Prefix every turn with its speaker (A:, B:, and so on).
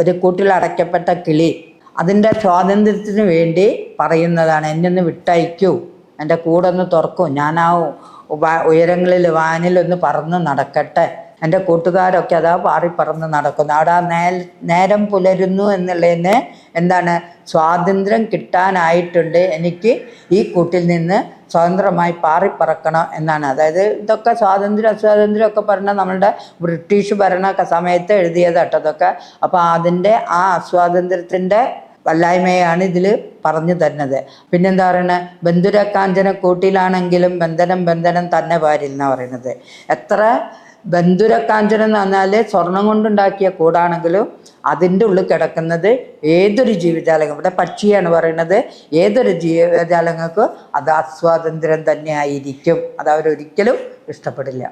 A: ഒരു കൂട്ടിൽ അടയ്ക്കപ്പെട്ട കിളി അതിൻ്റെ സ്വാതന്ത്ര്യത്തിന് വേണ്ടി പറയുന്നതാണ്, എന്നെ ഒന്ന് വിട്ടയക്കൂ, എൻ്റെ കൂടൊന്ന് തുറക്കൂ, ഞാൻ ആ ഉയരങ്ങളിൽ വാനിലൊന്ന് പറന്ന് നടക്കട്ടെ. എൻ്റെ കൂട്ടുകാരൊക്കെ അതാ പാറിപ്പറന്ന് നടക്കുന്നു. അവിടെ നേരം പുലരുന്നു എന്നുള്ളതിന് എന്താണ്, സ്വാതന്ത്ര്യം കിട്ടാനായിട്ടുണ്ട്, എനിക്ക് ഈ കൂട്ടിൽ നിന്ന് സ്വതന്ത്രമായി പാറിപ്പറക്കണം എന്നാണ്. അതായത് ഇതൊക്കെ സ്വാതന്ത്ര്യം അസ്വാതന്ത്ര്യം ഒക്കെ പറഞ്ഞാൽ നമ്മളുടെ ബ്രിട്ടീഷ് ഭരണ സമയത്ത് എഴുതിയതാട്ടോ ഇതൊക്കെ. അപ്പോൾ അതിൻ്റെ ആ അസ്വാതന്ത്ര്യത്തിൻ്റെ വല്ലായ്മയാണ് ഇതിൽ പറഞ്ഞു തരുന്നത്. പിന്നെന്താ പറയുന്നത്, ബന്ധുരക്കാഞ്ചന കൂട്ടിലാണെങ്കിലും ബന്ധനം ബന്ധനം തന്നെ പാരിൽ എന്നാണ് പറയുന്നത്. എത്ര ബന്ധുരക്കാഞ്ചനം എന്ന് പറഞ്ഞാൽ സ്വർണം കൊണ്ടുണ്ടാക്കിയ കൂടാണെങ്കിലും അതിൻ്റെ ഉള്ളിൽ കിടക്കുന്നത് ഏതൊരു ജീവജാലകം, ഇവിടെ പക്ഷിയാണ് പറയുന്നത്, ഏതൊരു ജീവജാലങ്ങൾക്കും അത് അസ്വാതന്ത്ര്യം തന്നെ ആയിരിക്കും. അത് അവരൊരിക്കലും ഇഷ്ടപ്പെടില്ല.